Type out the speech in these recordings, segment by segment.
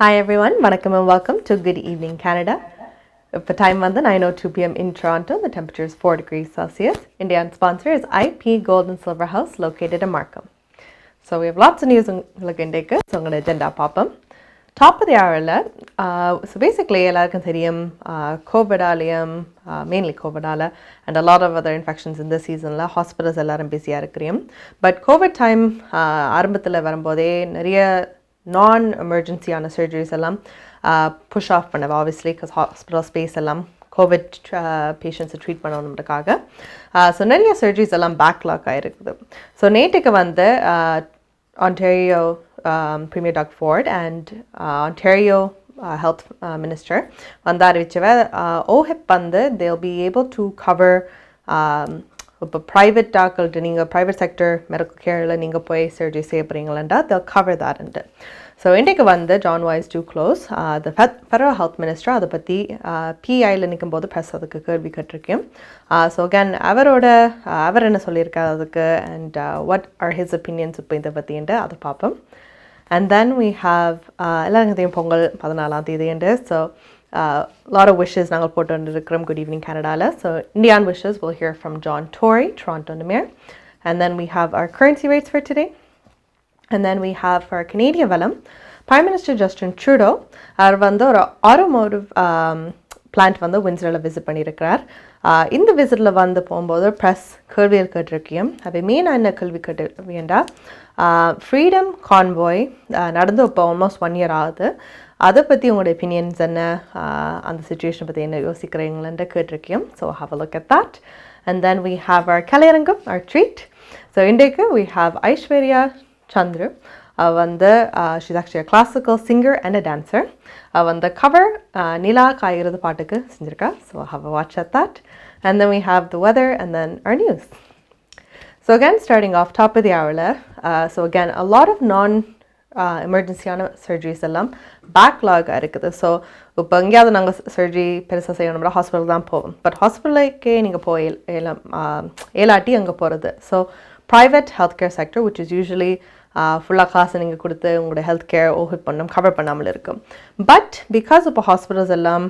Hi everyone, vanakkam and welcome to Good Evening Canada. The time வந்து 9:02 p.m. in Toronto. The temperature is 4 degrees Celsius. Indian sponsor is IP Gold and Silver House located in Markham. So we have lots of news உங்களுக்கு இன்றைக்கு. So உங்களோட agenda பார்ப்போம். Top of the hourல so basically எல்லாருக்கும் தெரியும் கோவிடாலயம் mainly கோவிடால and a lot of other infections in this seasonல hospitals எல்லாரும் பிஸியாக இருக்கிறோம். But COVID time ஆரம்பத்தில் வரும்போதே நிறைய non-emergency ஆன surgeries எல்லாம் push off பண்ணவ obviously because hospital space எல்லாம் COVID patients treat பண்ணணும்ன்றதுக்காக so நிறைய surgeries எல்லாம் backlog ஆயிருக்குது. So நேற்றுக்கு வந்து Ontario Premier Doug Ford and Ontario Health Minister வந்து அறிவிச்சவ OHIP வந்து they'll be able to cover இப்போ ப்ரைவேட் டாக்கள்கிட்ட நீங்கள் ப்ரைவேட் செக்டர் மெடிக்கல் கேரில் நீங்கள் போய் சர்ஜரி செய்ய போகிறீங்களா they'll cover that. ஸோ இன்றைக்கு வந்து John Yves Duclos the federal health minister அதை பற்றி பிஐயில் நிற்கும் போது ப்ரெஸ் அதுக்கு கேள்வி கேட்டிருக்கேன். ஸோ அகேன் அவர் என்ன சொல்லியிருக்காரு அதுக்கு and what are his opinions இப்போ இதை பற்றின்ட்டு அதை பார்ப்போம். And then we have எல்லாருக்கும் தெரியும் பொங்கல் 14ஆம் தேதி. So lot of wishes நாங்கள் போட்டு வந்துருக்கிறோம் Good Evening Canada. So Indian wishes we'll hear from John Tory, Toronto Mayor. And then we have our currency rates for today. And then we have for our Canadian Velam, Prime Minister Justin Trudeau அவர் வந்து ஒரு automotive plant வந்து வின்சரில் visit பண்ணியிருக்கிறார். இந்த விசிட்டில் வந்து போகும்போது press கேள்விகள் கேட்டிருக்கேன். அது மெயினாக என்ன கேள்வி கேட்டிருக்கேன்டா ஃப்ரீடம் கான்வாய் நடந்து இப்போ ஆல்மோஸ்ட் 1 year ஆகுது. அதை பற்றி உங்களோட ஒப்பீனியன்ஸ் என்ன அந்த சிச்சுவேஷனை பற்றி என்ன யோசிக்கிறீங்களேன்ட்டு கேட்டிருக்கேன். So have a look at that. And then we have our கலையரங்கம் அவர் ட்ரீட். ஸோ இன்றைக்கு வி ஹாவ் ஐஸ்வர்யா சந்துரு. வந்து she's actually a classical singer and a dancer. வந்து cover நிலா காய்கிறது பாட்டுக்கு செஞ்சிருக்கா. So have a watch at that. And then we have the weather and then our news. So again starting off top of the hour so again a lot of emergency-ஆன surgeries எல்லாம் backlog இருக்குது. So இப்போ எங்கேயாவது நாங்கள் surgery பெருசாக செய்யணும்னா hospital தான் போவோம். But ஹாஸ்பிட்டலுக்கே நீங்கள் போய் ஏலாட்டி அங்கே போகிறது. So private health care sector which is usually ஃபுல்லாக காசு நீங்கள் கொடுத்து உங்களோட ஹெல்த் கேர் ஓஹிப் பண்ணணும் கவர் பண்ணாமல் இருக்கும். பட் பிகாஸ் இப்போ ஹாஸ்பிட்டல்ஸ் எல்லாம்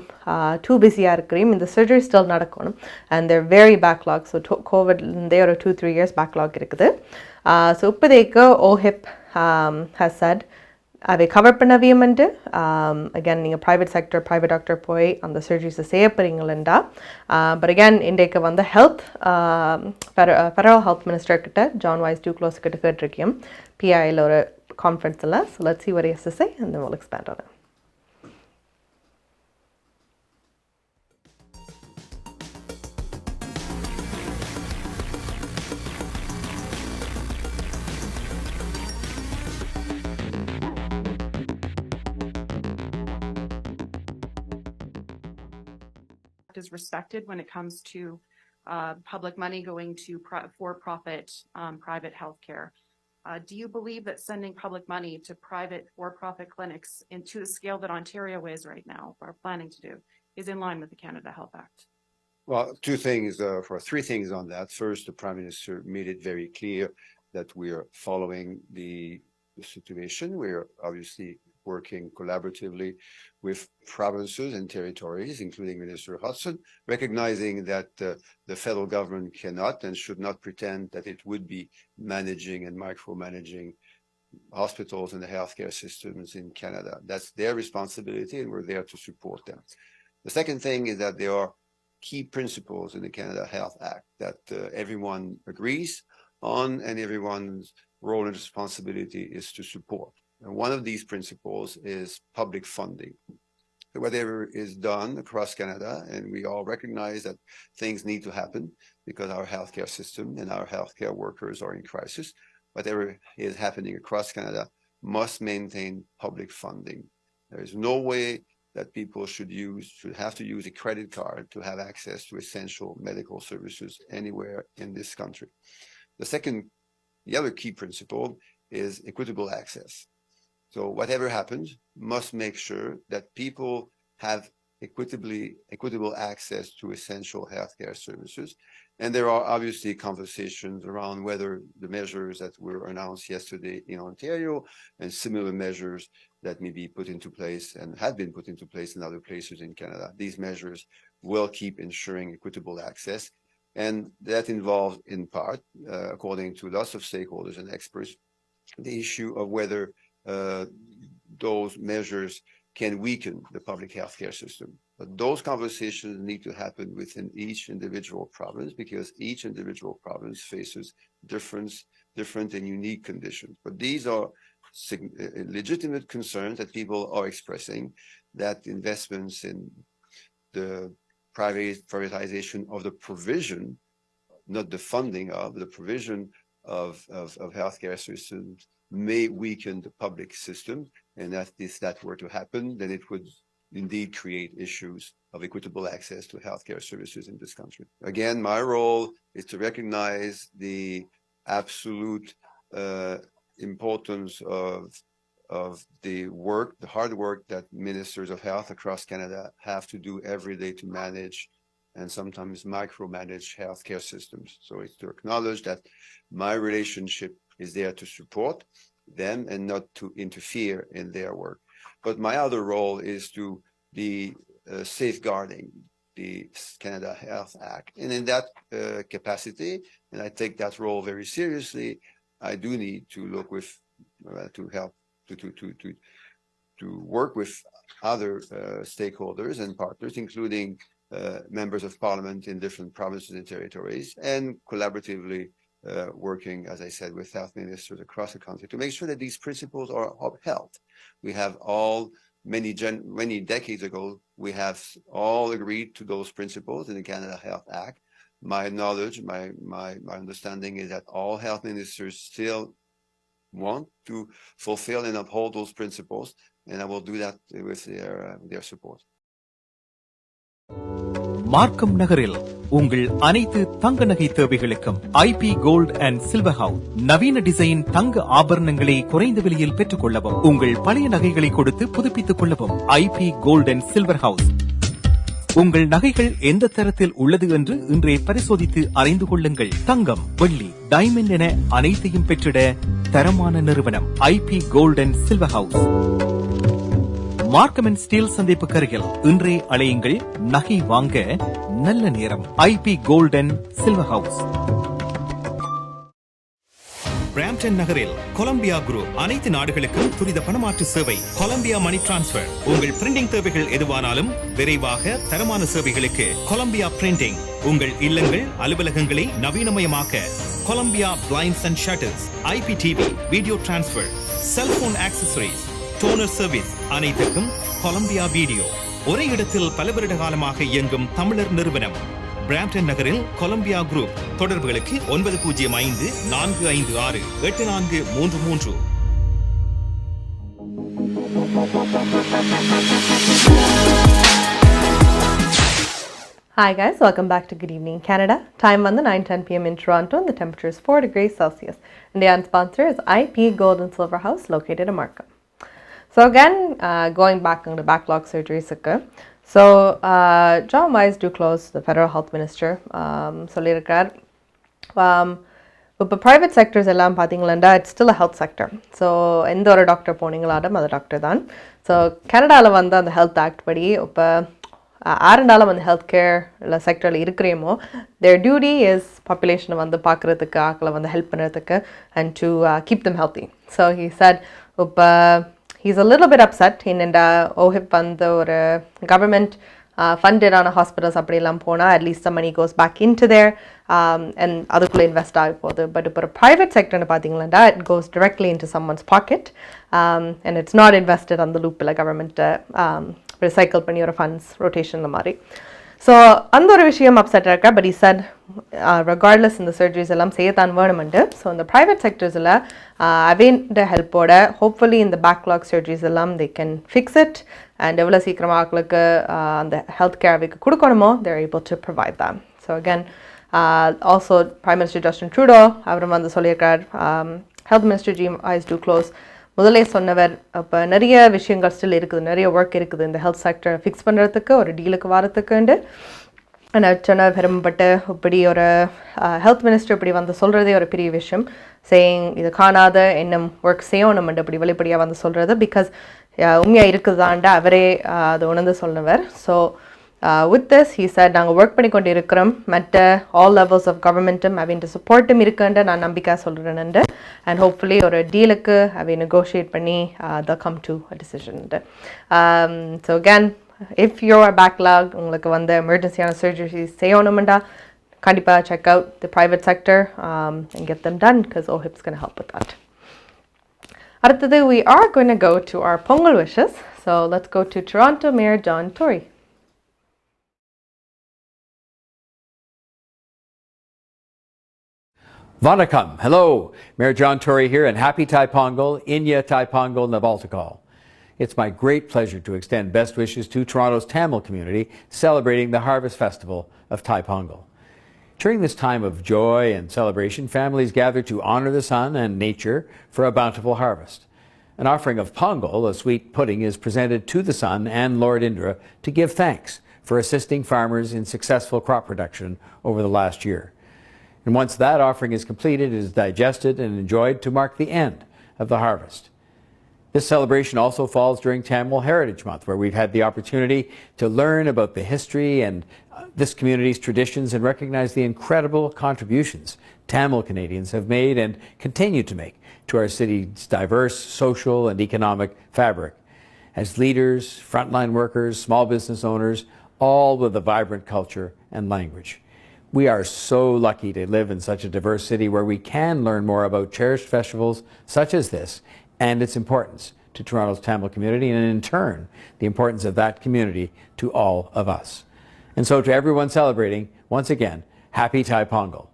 டூ பிஸியாக இருக்கிறீம் இந்த சர்ஜரி ஸ்டில் நடக்கணும் and there very backlog. So கோவிட்லேருந்தே ஒரு 2-3 years பேக்லாக் இருக்குது. ஸோ இப்போதைக்கு ஓஹிப் has said அதை கவர் பண்ணவியமெண்டு அகேன் நீங்கள் ப்ரைவேட் செக்டர் ப்ரைவேட் டாக்டர் போய் அந்த சர்ஜரிஸை செய்ய போகிறீங்களா. பட் அகேன் இன்றைக்கு வந்து ஹெல்த் ஃபெடரல் ஹெல்த் மினிஸ்டர்கிட்ட ஜான் வாய்ஸ் Duclos கிட்ட கேட்டிருக்கேன் பிஐயில் ஒரு கான்ஃபரன்ஸில். So let's see what he has to say and then we'll expand on it. is respected when it comes to public money going to for-profit private healthcare. Do you believe that sending public money to private for-profit clinics into the scale that Ontario is right now, or planning to do, is in line with the Canada Health Act? Well, three things on that. First, the Prime Minister made it very clear that we are following the situation. We are obviously working collaboratively with provinces and territories, including Minister Hudson, recognizing that the federal government cannot and should not pretend that it would be managing and micromanaging hospitals and the healthcare systems in Canada. That's their responsibility and we're there to support them. The second thing is that there are key principles in the Canada Health Act that everyone agrees on and everyone's role and responsibility is to support. And one of these principles is public funding. Whatever is done across Canada, and we all recognize that things need to happen because our healthcare system and our healthcare workers are in crisis. Whatever is happening across Canada must maintain public funding. There is no way that people should have to use a credit card to have access to essential medical services anywhere in this country. The other key principle is equitable access. So whatever happens must make sure that people have equitable access to essential healthcare services. And there are obviously conversations around whether the measures that were announced yesterday in Ontario and similar measures that may be put into place and have been put into place in other places in Canada, these measures will keep ensuring equitable access. And that involves, in part, according to lots of stakeholders and experts, the issue of whether those measures can weaken the public healthcare system. But those conversations need to happen within each individual province because each individual province faces different and unique conditions. But these are legitimate concerns that people are expressing, that investments in the privatization of the provision, not the funding of, the provision of healthcare systems may weaken the public system. And that if that were to happen, then it would indeed create issues of equitable access to healthcare services in this country. Again, my role is to recognize the absolute importance of the work, the hard work that ministers of health across Canada have to do every day to manage and sometimes micromanage healthcare systems. So it's to acknowledge that my relationship is there to support them and not to interfere in their work. But my other role is to be safeguarding the Canada Health Act. And in that capacity, and I take that role very seriously, I do need to look with, to help, to work with other stakeholders and partners, including members of parliament in different provinces and territories, and collaboratively working, as I said, with health ministers across the country to make sure that these principles are upheld. We have all, many decades ago, we have all agreed to those principles in the Canada Health Act. My knowledge, my understanding is that all health ministers still want to fulfill and uphold those principles, and I will do that with their support. மார்க்கம் நகரில் உங்கள் அனைத்து தங்க நகை தேவைகளுக்கும் IP gold and silver house நவீன design தங்க ஆபரணங்களை குறைந்த விலையில் பெற்றுக் கொள்ளவும், உங்கள் பழைய நகைகளை கொடுத்து புதுப்பித்துக் கொள்ளவும். IP gold and silver house. உங்கள் நகைகள் எந்த தரத்தில் உள்ளது என்று இன்றே பரிசோதித்து அறிந்து கொள்ளுங்கள். தங்கம், வெள்ளி, டைமண்ட் என அனைத்தையும் பெற்றிட தரமான நிறுவனம் IP gold and silver house. Markham and Steeles சந்திப்புக்கு அருகில் இன்றே அழையுங்கள். நகை வாங்க நல்ல நேரம். IP gold and silver house. Brampton நகரில் கொலம்பியா குரூப் அனைத்து நாடுகளுக்கும் துரித பணமாற்று சேவை. Columbia money transfer. உங்கள் பிரிண்டிங் தேவைகள் எதுவானாலும் விரைவாக தரமான சேவைகளுக்கு கொலம்பியா பிரிண்டிங். உங்கள் இல்லங்கள், அலுவலகங்களை நவீனமயமாக்க Columbia blinds and shutters, IPTV, video transfer, cellphone accessories, toner service அனைத்துக்கும் கொலம்பியா வீடியோ. ஒரே இடத்தில் பல வருட காலமாக இயங்கும் தமிழர் நிறுவனம். பிராம்டன் நகரில் கொலம்பியா குரூப். தொடர்புகளுக்கு 9054568433. Hi guys, welcome back to Good Evening Canada. Time on the 9:10 p.m. in Toronto and the temperature is 4 degrees Celsius. And the sponsor is IP Gold and Silver House located in Markham. So again, going back on the backlog surgeries. So John Duclos, the federal health minister, சொல்லியிருக்கார், இப்போ private sectors எல்லாம் பார்த்தீங்களா, it's still a health sector. So எந்த ஒரு doctor போனீங்களாலும் அது doctor தான். So கனடாவில் வந்து அந்த ஹெல்த் ஆக்ட் படி இப்போ யாருண்டாலும் வந்து ஹெல்த் கேர் இல்லை செக்டரில் இருக்கிறேமோ, தேர் டியூட்டி இஸ் பாப்புலேஷனை வந்து பார்க்குறதுக்கு, ஆக்களை வந்து ஹெல்ப் பண்ணுறதுக்கு and to keep them healthy. So he set இப்போ he's a little bit upset in OHIP வந்து ஒரு government funded ஆன ஹாஸ்பிட்டல்ஸ் அப்படிலாம் போனால் at least the money goes back into there and அதுக்குள்ளே இன்வெஸ்ட் ஆகி போகுது. பட் இப்போ ஒரு ப்ரைவேட் செக்டர்னு பார்த்தீங்களா, it goes directly into someone's pocket and it's not invested on the loop இல்லை கவர்மெண்ட்டை recycle பண்ணி ஒரு ஃபண்ட்ஸ் ரொட்டேஷன் மாதிரி. ஸோ அந்த ஒரு விஷயம் அப்செட் இருக்கா. பட் he said regardless இந்த சர்ஜரிஸ் எல்லாம் செய்யத்தான் வேணுமெண்டு. ஸோ இந்த ப்ரைவேட் செக்டர்ஸில் அவேண்ட ஹெல்ப்போட ஹோப்ஃபுல்லி இந்த பேக்லாக் சர்ஜரிஸ் எல்லாம் they can fix it and எவ்வளோ சீக்கிரமாக ஆக்களுக்கு அந்த ஹெல்த் கேர் அவைக்கு கொடுக்கணுமோ they're able to provide that. So again, also Prime Minister Justin Trudeau அவரும் வந்து சொல்லியிருக்கார், Health Minister Duclos முதலே சொன்னவர், இப்போ நிறைய விஷயங்கள் ஸ்டில் இருக்குது, நிறைய ஒர்க் இருக்குது இந்த ஹெல்த் செக்டர் ஃபிக்ஸ் பண்ணுறதுக்கு, ஒரு டீலுக்கு வரத்துக்குண்டு. சொன்ன பெரும்பட்டு இப்படி ஒரு ஹெல்த் மினிஸ்டர் இப்படி வந்து சொல்கிறதே ஒரு பெரிய விஷயம். சேயிங் இது காணாத இன்னும் ஒர்க் செய்யணும் இப்படி வெளிப்படையாக வந்து சொல்கிறது. பிகாஸ் உண்மையாக இருக்குதாண்டா அவரே அது உணர்ந்து சொன்னவர். So with this he said நாங்கள் ஒர்க் பண்ணி கொண்டு இருக்கிறோம் மற்ற ஆல் லெவல்ஸ் ஆஃப் கவர்மெண்ட்டும் அவையின் சப்போர்ட்டும் இருக்குன்ற நான் நம்பிக்கை சொல்கிறேன். அண்ட் ஹோப்ஃபுல்லி ஒரு டீலுக்கு அவை நெகோஷியேட் பண்ணி to come to a decision. So again if you're a backlog உங்களுக்கு வந்து எமர்ஜென்சியான சர்ஜரிஸ் செய்யணுமெண்டா கண்டிப்பாக check out the private sector and get them done because OHIP's going to help with that. அடுத்தது we are going to go to our Pongal wishes. So let's go to Toronto Mayor John Tory. Vanakkam. Hello, Mayor John Tory here, and happy Thai Pongal, Inya Thai Pongal Nabaltakal. It's my great pleasure to extend best wishes to Toronto's Tamil community celebrating the Harvest Festival of Thai Pongal. During this time of joy and celebration, families gather to honor the sun and nature for a bountiful harvest. An offering of Pongal, a sweet pudding, is presented to the sun and Lord Indra to give thanks for assisting farmers in successful crop production over the last year. And once that offering is completed, it is digested and enjoyed to mark the end of the harvest. This celebration also falls during Tamil Heritage Month, where we've had the opportunity to learn about the history and this community's traditions and recognize the incredible contributions Tamil Canadians have made and continue to make to our city's diverse social and economic fabric. As leaders, frontline workers, small business owners, all with a vibrant culture and language. We are so lucky to live in such a diverse city where we can learn more about cherished festivals such as this and its importance to Toronto's Tamil community and in turn the importance of that community to all of us. And so to everyone celebrating, once again, happy Thai Pongal.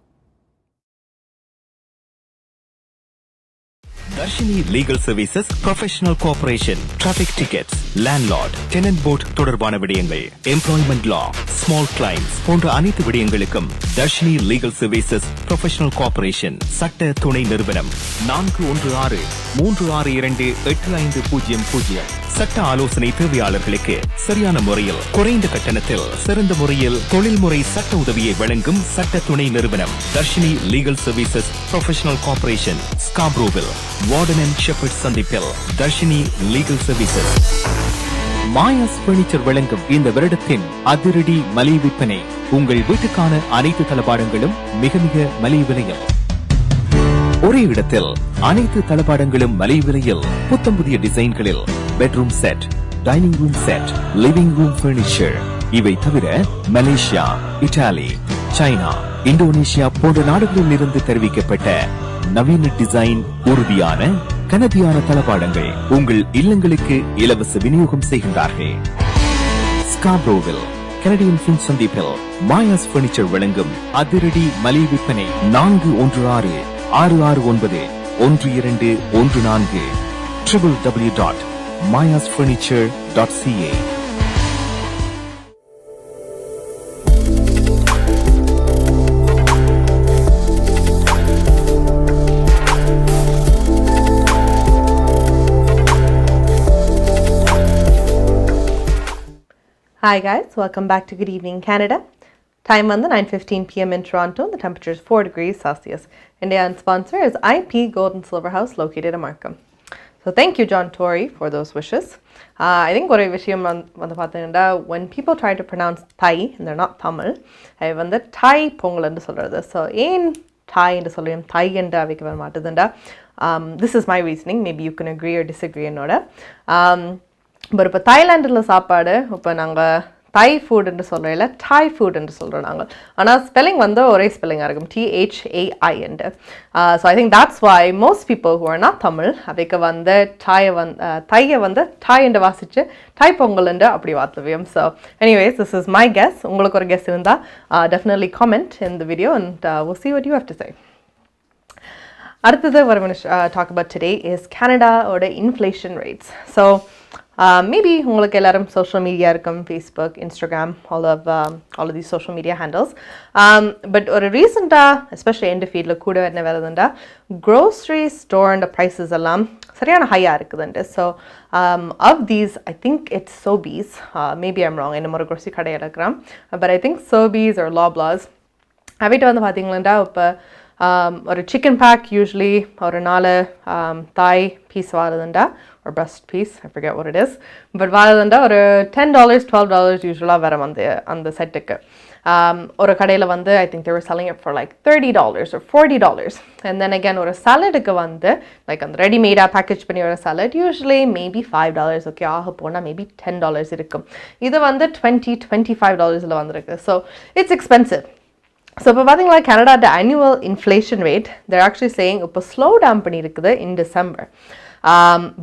Darshini Legal Services, Professional Cooperation, Traffic Tickets, Landlord, Tenant Board தொடர்பான விடயங்கள், Employment Law, Small Claims போன்ற அனைத்து விடயங்களுக்கும் Darshini Legal Services, Professional Cooperation, சட்ட துணை நிறுவனம் 416-362-8500. சட்ட ஆலோசனை தேவையாளர்களுக்கு சரியான முறையில் குறைந்த கட்டணத்தில் சிறந்த முறையில் தொழில்முறை சட்ட உதவியை வழங்கும் சட்ட துணை நிறுவனம் Dharshini legal services professional corporation, ஸ்காப்ரோவில், வார்டன் அண்ட் ஷெப்பர்ட் சந்திப்பில் Dharshini legal services. Maya's furniture வழங்கும் இந்த வருடத்தின் அதிரடி மலிவு விற்பனை. உங்கள் வீட்டுக்கான அனைத்து தளபாடங்களும் மிக மிக மலிவு விலையில். ஒரே இடத்தில் அனைத்து தளபாடங்களும் மலிவு விலையில், புத்தம் புதிய டிசைன்களில். Bedroom set, dining room set, living room furniture. இவை தவிர மலேசியா, இத்தாலி, சைனா, இந்தோனேஷியா போன்ற நாடுகளில் இருந்து தெரிவிக்கப்பட்ட நவீன டிசைன், உறுதியான கனதியான தளபாடங்கள் உங்கள் இல்லங்களுக்கு இலவச விநியோகம் செய்கின்றார்கள். ஸ்காப்ரோவில், கனடியன் ஃபின் சந்திப்பில் மாயாஸ் பர்னிச்சர் வழங்கும் அதிரடி மலிவு விற்பனை. 416-669-1214 www.mayasfurniture.ca. Hi guys, welcome back to Good Evening Canada. Time on the 9:15 p.m. in Toronto. The temperature is 4 degrees Celsius. Indian sponsor is IP Gold and Silver House located in Markham. So thank you, John Tory, for those wishes. I think what I wish when people try to pronounce Thai and they're not Tamil, I want the Thai Pongal and solradhu. So in Thai and solum Thai and this is my reasoning. Maybe you can agree or disagree in order. But இப்போ தாய்லாண்டில் சாப்பாடு இப்போ நாங்கள் தாய் food என்று சொல்கிறோம், தாய் food என்று சொல்கிறோம் நாங்கள். ஆனால் ஸ்பெல்லிங் வந்து ஒரே ஸ்பெல்லிங்காக இருக்கும், THAI என்று. So I think that's why most people who are not Tamil அவைக்கு வந்து தாயை வந்து தாய் என்று வாசித்து தாய் பொங்கல் என்று அப்படி வாத்துவியம். So anyways, this is my guess. உங்களுக்கு ஒரு guess இருந்தால் definitely comment in the video and we'll see what you have to say. அடுத்தது what I'm going to talk about today is Canada or the inflation rates. So maybe உங்களுக்கு எல்லாரும் social media இருக்கும், Facebook, Instagram, all of these social media handles. But ஒரு ரீசெண்டாக especially end ஃபீல்டில் கூட என்ன வருதுண்டா க்ரோசரி ஸ்டோர் அந்த ப்ரைஸஸ் எல்லாம் சரியான ஹையாக இருக்குதுண்டு. So of these I think it's சோபீஸ், மேபி ஐம் ராங், என்ன ஒரு க்ரோசரி கடையில் இருக்கிறான், பட் ஐ திங்க் சோபீஸ் ஒரு லாப்லாஸ் அவிட்ட வந்து பார்த்தீங்களா இப்போ ஒரு சிக்கன் பேக் யூஸ்வலி ஒரு 4 தாய் பீஸ் வாரதுண்டா ஒரு breast piece, I forget what it is, but வாரதுண்டா ஒரு $10 $12 யூஸ்வலாக வரும் அந்த செட்டுக்கு. ஒரு கடையில் வந்து I think they were selling it for like $30 or $40. and then again ஒரு சாலடுக்கு வந்து லைக் அந்த ரெடிமேடாக பேக்கேஜ் பண்ணி ஒரு சாலட் யூஸ்வலி மேபி $5, ஓகே ஆக போனால் மேபி $10 இருக்கும். இது வந்து $20-25 வந்திருக்கு. So it's expensive. ஸோ இப்போ பார்த்தீங்களா கனடாவோட annual inflation rate they're actually saying இப்போ ஸ்லோ டவுன் பண்ணியிருக்குது in December.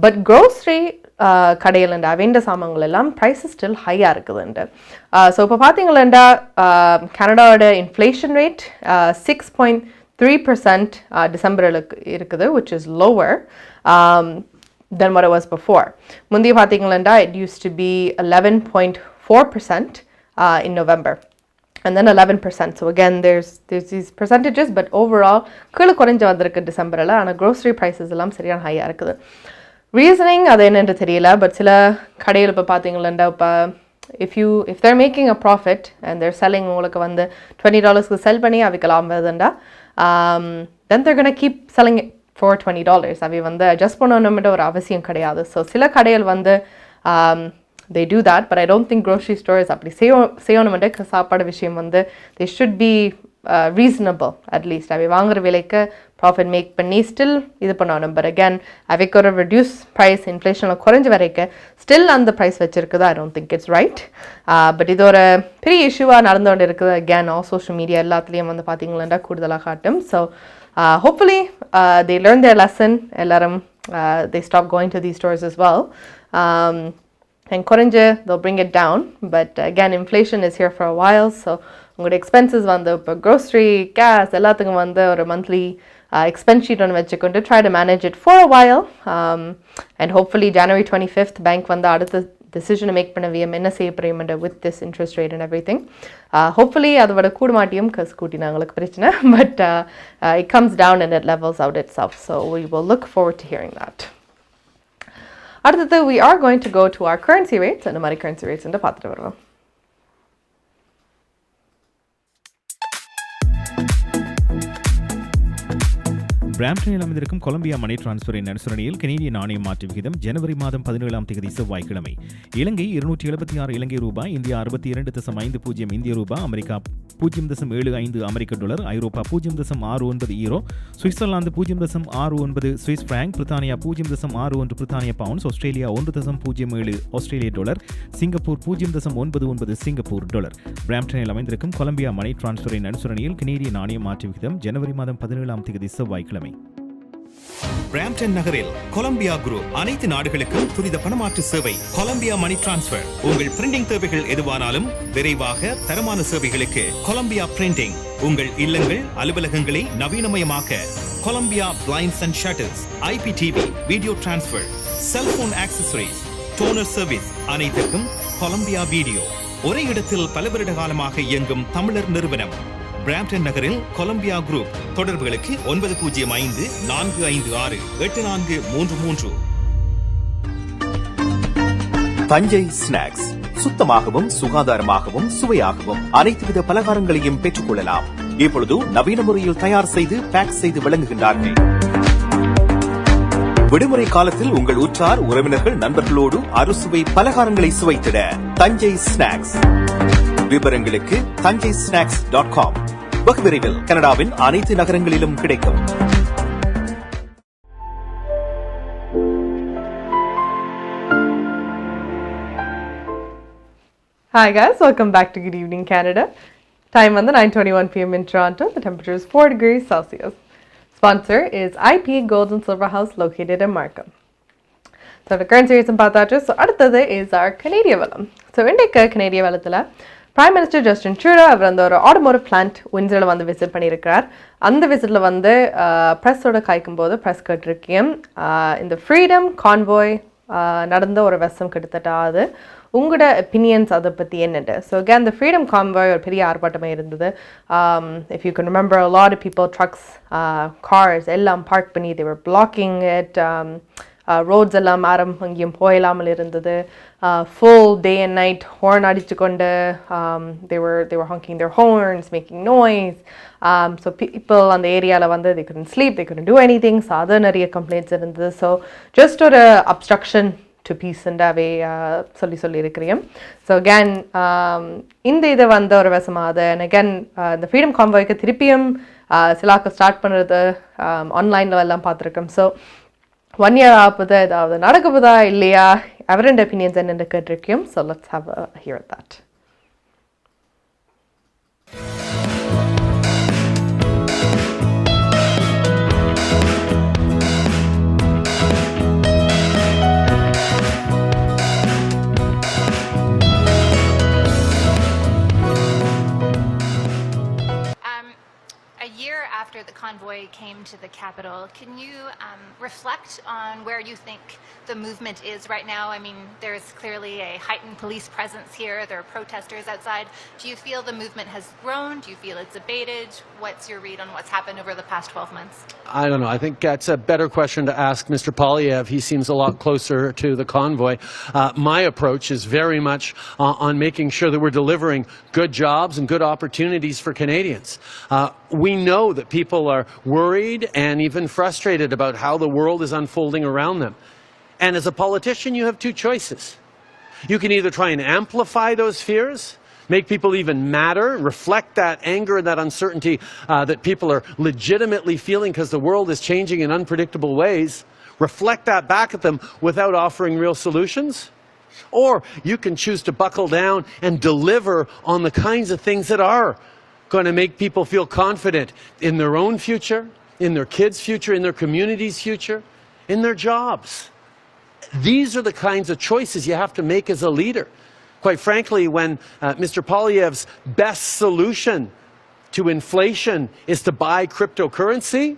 பட் க்ரோசரி கடையில் அவைண்ட சாமான்கள் எல்லாம் ப்ரைஸஸ் ஸ்டில் ஹையாக இருக்குதுண்டு. ஸோ இப்போ பார்த்தீங்களா கனடாவோட இன்ஃப்ளேஷன் ரேட் 6.3% டிசம்பரில் இருக்குது, which is lower than what it was before. முந்தைய பார்த்தீங்களா it used to be 11.4% in November. And then 11%. So again, there's these percentages, but overall, கீழே குறைஞ்சு வந்திருக்கு டிசம்பரில். ஆனால் க்ரோசரி ப்ரைஸஸ் எல்லாம் சரியான ஹையாக இருக்குது. ரீசனிங் அது என்னென்று தெரியல, பட் சில கடையில் இப்போ பார்த்தீங்களா இப்போ if they're making a profit and they're selling உங்களுக்கு வந்து $20 செல் பண்ணி அவிக்கலாம் வருதுண்டா, then they're going to keep selling it for $20. அவை வந்து அட்ஜஸ்ட் பண்ணணும்ன்ற ஒரு அவசியம் கிடையாது. ஸோ சில கடையில் வந்து they do that, but I don't think grocery stores அப்படி செய்யணுமெண்டு சாப்பாடு விஷயம் வந்து they should be reasonable at least. அவை வாங்குற விலைக்கு ப்ராஃபிட் மேக் பண்ணி ஸ்டில் இது பண்ணணும். பட் அகேன் அவைக்கு ஒரு ரெடியூஸ் ப்ரைஸ் இன்ஃப்ளேஷனில் குறைஞ்ச வரைக்கும் ஸ்டில் அந்த ப்ரைஸ் வச்சுருக்குது. I don't think it's right. But இது ஒரு பெரிய இஷ்யூவாக நடந்து கொண்டு இருக்குது. அகேன் சோஷியல் மீடியா எல்லாத்துலேயும் வந்து பார்த்தீங்களா கூடுதலாக காட்டும். So hopefully they learn their lesson. எல்லாரும் they stop going to these stores as well. And குறைஞ்சு they'll bring it down. But again, inflation is here for a while. So உங்களோட expenses வந்து இப்போ க்ரோசரி கேஸ் எல்லாத்துக்கும் வந்து ஒரு monthly expense sheet ஒன்று வச்சுக்கொண்டு try to manage it for a while. And hopefully January 25th bank வந்து அடுத்த decision மேக் பண்ண என்ன செய்ய போகிறோம் with this interest rate and everything. Hopefully அதை விட கூட மாட்டியும் கஸ் கூட்டினாங்களுக்கு பிரச்சனை. But it comes down and it levels out itself. So we will look forward to hearing that. அடுத்தது we are going to go to our currency rates. அந்த மாதிரி currency rates என்று பார்த்துட்டு வருவோம். பிராம்டனில் அமைந்திருக்கும் கொலம்பியா மணி டிரான்ஸ்ஃபரின் அனுசரணையில் கனேடிய நாணய மாற்று விகிதம் ஜனவரி மாதம் 17 செவ்வாய்க்கிழமை இலங்கை 276 இலங்கை ரூபாய், இந்தியா 62.50 இந்திய ரூபாய், அமெரிக்கா 0.75 அமெரிக்க டாலர், ஐரோப்பா 0.69 ஈரோ, சுவிட்சர்லாந்து 0.69 சுவிஸ் பிராங்க், பிரித்தானியா 0.61 பிரித்தானிய பவுண்ட்ஸ், ஆஸ்திரேலியா 1.07 ஆஸ்திரேலிய டாலர், சிங்கப்பூர் 0.99 சிங்கப்பூர் டாலர். பிராம்டனில் அமைந்திருக்கும் கொலம்பியா மணி டிரான்ஸ்ஃபரின் அனுசரணையில் கனேடிய நாணய மாற்று விகிதம் ஜனவரி மாதம் 17 செவ்வாய்க்கிழமை. பிராம்டன் நகரில் கொலம்பியா குரூப் அனைத்து நாடுகளுக்கும் துரித பணமாற்று சேவை. Columbia money transfer. உங்கள் பிரிண்டிங் தேவைகள் எதுவானாலும் விரைவாக தரமான சேவைகளுக்கு கொலம்பியா பிரிண்டிங். உங்கள் இல்லங்கள் அலுவலகங்களை நவீனமயமாக்க Columbia blinds and shutters, IPTV, video transfer, cellphone accessories, toner service அனைத்துக்கும் கொலம்பியா வீடியோ. ஒரே இடத்தில் பல வருட காலமாக இயங்கும் தமிழர் நிறுவனம். பிராம்டன் நகரில் கொலம்பியா குரூப். தொடர்புகளுக்கு 9054568433. தஞ்சை ஸ்நாக்ஸ். சுத்தமாகவும் சுகாதாரமாகவும் சுவையாகவும் அனைத்து வித பலகாரங்களையும் பெற்றுக் கொள்ளலாம். இப்பொழுது நவீன முறையில் தயார் செய்து பேக் செய்து வழங்குகின்றார்கள். விடுமுறை காலத்தில் உங்கள் உற்றார் உறவினர்கள் நண்பர்களோடு அறுசுவை பலகாரங்களை சுவைத்திட தஞ்சை ஸ்நாக்ஸ். விவரங்களுக்கு tanjaisnacks.com. வெகு விரைவில் கனடாவின் அனைத்து நகரங்களிலும் கிடைக்கும். Hi guys, welcome back to Good Evening Canada. Time on the 9:21 p.m. in Toronto. The temperature is 4 degrees Celsius. Sponsor is IP Gold and Silver House located in Markham. So the currency rates in Patachas. So அடுத்தது is our Canadian valam. So இன்றைக்கு Canadian valatila Prime Minister Justin Trudeau அவர் அந்த ஒரு automotive plant வின்சரில் வந்து visit பண்ணியிருக்கிறார். அந்த விசிட்டில் வந்து ப்ரெஸ்ஸோட காய்க்கும் போது ப்ரெஸ் கேட்டிருக்கேன் இந்த ஃப்ரீடம், கான்வாய், நடந்த ஒரு வெசம் கிட்டத்தட்ட அது உங்களோட opinions அதை பற்றி என்னது so again the freedom convoy ஒரு பெரிய ஆர்ப்பாட்டமாக இருந்தது if you can remember a lot of people trucks cars எல்லாம் park பண்ணி they were blocking it roads எல்லாம் அங்கேயும் போயிடாமல் இருந்தது full day and night horn அடிச்சுக்கொண்டு they were honking their horns making noise so people on the area வந்து they couldn't sleep they couldn't do anything so அது நிறைய complaints இருந்தது so just ஒரு obstruction to peace ண்டாவே சொல்லி இருக்கிறேன் so again இந்த இது வந்த ஒரு விஷமாது and again the freedom convoyக்கு திருப்பியும் சிலாக்க ஸ்டார்ட் பண்ணுறது ஆன்லைனில் எல்லாம் பார்த்துருக்கோம் so 1 year ஆகுது ஏதாவது நடக்குதா இல்லையா அவரோட opinions என்னென்னு கேட்டிருக்கோம் so let's have a hear of that After the convoy came to the capital, can you reflect on where you think the movement is right now? I mean, there's clearly a heightened police presence here. There are protesters outside. Do you feel the movement has grown? Do you feel it's abated? What's your read on what's happened over the past 12 months? I don't know. I think that's a better question to ask Mr. Polyev. He seems a lot closer to the convoy. My approach is very much on making sure that we're delivering good jobs and good opportunities for Canadians. We know that people are worried and even frustrated about how the world is unfolding around them. And as a politician, you have two choices. You can either try and amplify those fears, make people even madder, reflect that anger and that uncertainty that people are legitimately feeling because the world is changing in unpredictable ways, reflect that back at them without offering real solutions. Or you can choose to buckle down and deliver on the kinds of things that are going to make people feel confident in their own future, in their kids' future, in their community's future, in their jobs. These are the kinds of choices you have to make as a leader. Quite frankly, when Mr. Polyev's best solution to inflation is to buy cryptocurrency,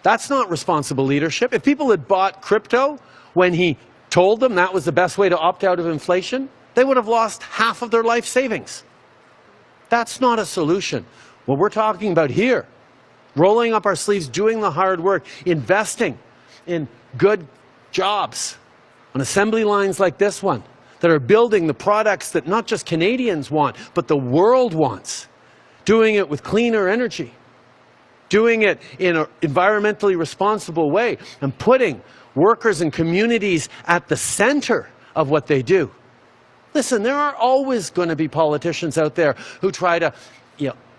that's not responsible leadership. If people had bought crypto when he told them that was the best way to opt out of inflation, they would have lost half of their life savings. That's not a solution. What we're talking about here, rolling up our sleeves, doing the hard work, investing in good jobs on assembly lines like this one that are building the products that not just Canadians want, but the world wants. Doing it with cleaner energy, doing it in an environmentally responsible way, and putting workers and communities at the center of what they do. Listen, there are always going to be politicians out there who try to,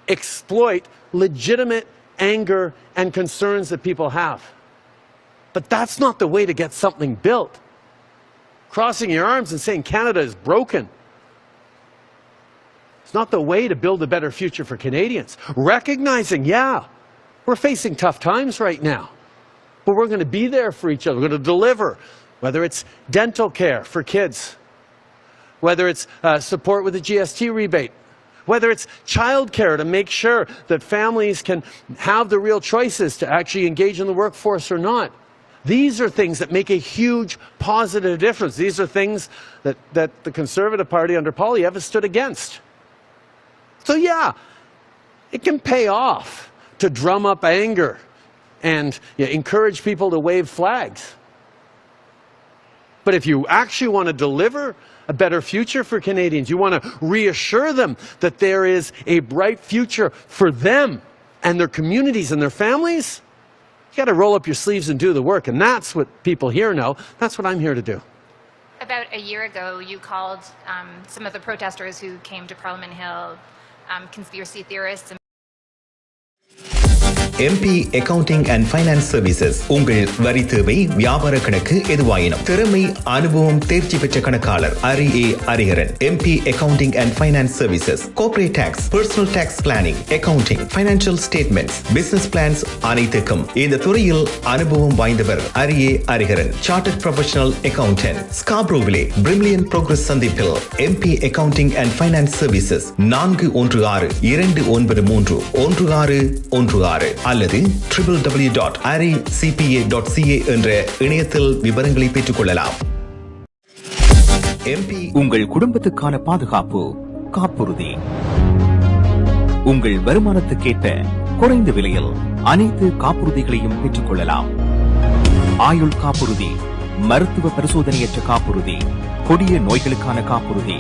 exploit legitimate anger and concerns that people have. But that's not the way to get something built. Crossing your arms and saying Canada is broken. It's not the way to build a better future for Canadians. Recognizing, we're facing tough times right now. But we're going to be there for each other. We're going to deliver, whether it's dental care for kids, whether it's support with the GST rebate, whether it's childcare to make sure that families can have the real choices to actually engage in the workforce or not. These are things that make a huge positive difference. These are things that the Conservative Party under Polyev has stood against. So it can pay off to drum up anger and encourage people to wave flags. But if you actually want to deliver a better future for Canadians, you want to reassure them that there is a bright future for them and their communities and their families, you got to roll up your sleeves and do the work. And that's what people here know. That's what I'm here to do. About a year ago, you called some of the protesters who came to Parliament Hill conspiracy theorists. MP Accounting and Finance Services உங்கள் வரி தேவை வியாபார கணக்கு எதுவாயினும் திறமை அனுபவம் தேர்ச்சி பெற்ற கணக்காளர் Ariharan MP Accounting and Finance Services Corporate Tax Personal Tax Planning Accounting Financial Statements Business Plans அனைத்துக்கும் இந்த துறையில் அனுபவம் வாய்ந்தவர் Ariharan Chartered Professional Accountant Scarboroughவிலே Brimley Progress சந்திப்பில் MP Accounting and Finance Services 416-293-1616 அல்லது www.aricpa.ca என்ற இணையத்தில் விவரங்களை பெற்றுக் கொள்ளலாம். MP உங்கள் குடும்பத்துக்கான பாதுகாப்பு காப்புறுதி. உங்கள் வருமானத்துக்கேற்ப குறைந்த விலையில் அனைத்து காப்புறுதிகளையும் பெற்றுக் கொள்ளலாம். ஆயுள் காப்புறுதி, மருத்துவ பரிசோதனையற்ற காப்புறுதி, கொடிய நோய்களுக்கான காப்புறுதி,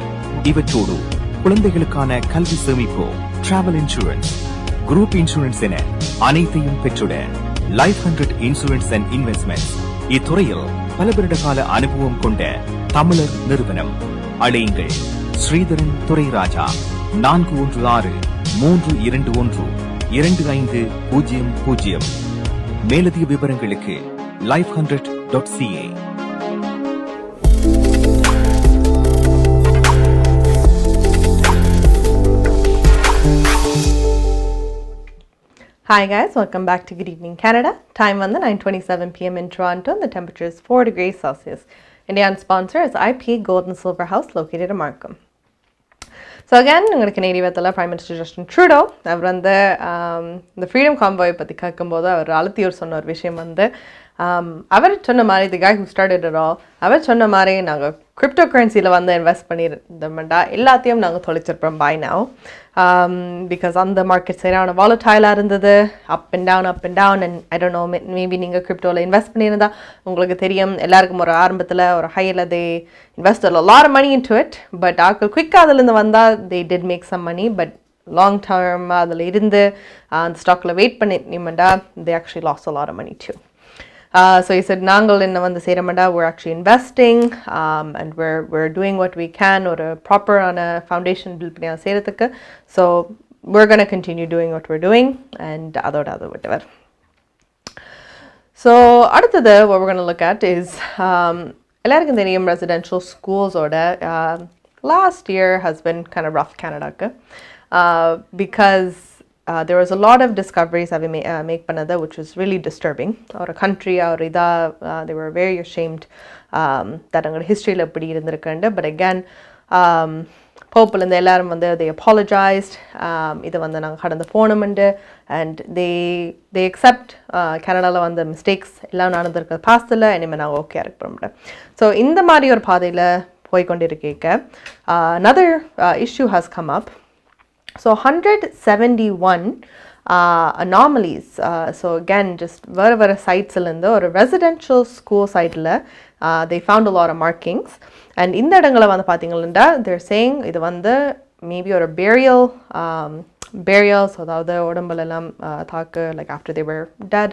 இவற்றோடு குழந்தைகளுக்கான கல்வி சேமிப்பு, டிராவல் இன்சூரன்ஸ், குரூப் இன்சூரன்ஸ் என அனைத்தையும் பெற்றுட லைஃப் 100 இன்சூரன்ஸ் அண்ட் இன்வெஸ்ட்மெண்ட்ஸ் இத்துறையில் பல வருட கால அனுபவம் கொண்ட தமிழர் நிறுவனம். அழையுங்கள் ஸ்ரீதரன் துரைராஜா 416-321-2500. மேலதிக விவரங்களுக்கு life100.ca. Hi guys, welcome back to Good Evening Canada. Time on the 9:27 p.m. in Toronto and the temperature is 4 degrees Celsius. Indian sponsor is IP Gold and Silver House located in Markham. So again, உங்களோட கனேடியத்தில் Prime Minister Justin Trudeau அவர் வந்து இந்த freedom convoy பற்றி கேட்கும்போது அவர் அழுத்தியூர் சொன்ன ஒரு விஷயம் வந்து அவர் சொன்ன மாதிரி the guy who started it all, அவர் சொன்ன மாதிரி நாங்கள் கிரிப்டோ கரன்சியில் வந்து இன்வெஸ்ட் பண்ணியிருந்தோம்டா எல்லாத்தையும் நாங்கள் தொலைச்சிருப்போம் by now, because அந்த மார்க்கெட் சரியான வாலட்டைலாக இருந்தது, up and down and I don't know, maybe நீங்கள் கிரிப்டோவில் இன்வெஸ்ட் பண்ணியிருந்தா உங்களுக்கு தெரியும். எல்லாருக்கும் ஒரு ஆரம்பத்தில் ஒரு ஹையில் they invested a lot of money into it, but ஆக்கள் குயிக்காக அதிலிருந்து வந்தால் they did make some money, but long term அதில் இருந்து அந்த ஸ்டாக்கில் wait பண்ணிட்டீங்கடா they actually lost a lot of money too. So he said, நாங்கள் என்ன வந்து செய்கிறோம்டா, we're actually investing and we're doing what we can ஒரு ப்ராப்பரான ஃபவுண்டேஷன் பில்ட் பண்ணி அதை செய்கிறதுக்கு. So we're going to continue doing what we're doing and அதோட whatever. So அடுத்தது what we're going to look at is எல்லாருக்கும் தெரியும் residential schools ஓட last year has been kind of rough Canada because there was a lot of discoveries that we make panada, which was really disturbing. Or a country, or they were very ashamed that our history la padi irundirukanda. But again, people in the ellarum vande they apologized. Idu vande naanga kadanda ponamende and they accept Canada la vande mistakes ella nadandirukka pastilla enime naanga okay irukkumda. So indha mari or paadila poi kondirukeka another issue has come up. So 171 anomalies. So again, just wherever sites or a residential school site they found a lot of markings. And in that they're saying idu vande maybe or a burial so that odambalam thaka like after they were dead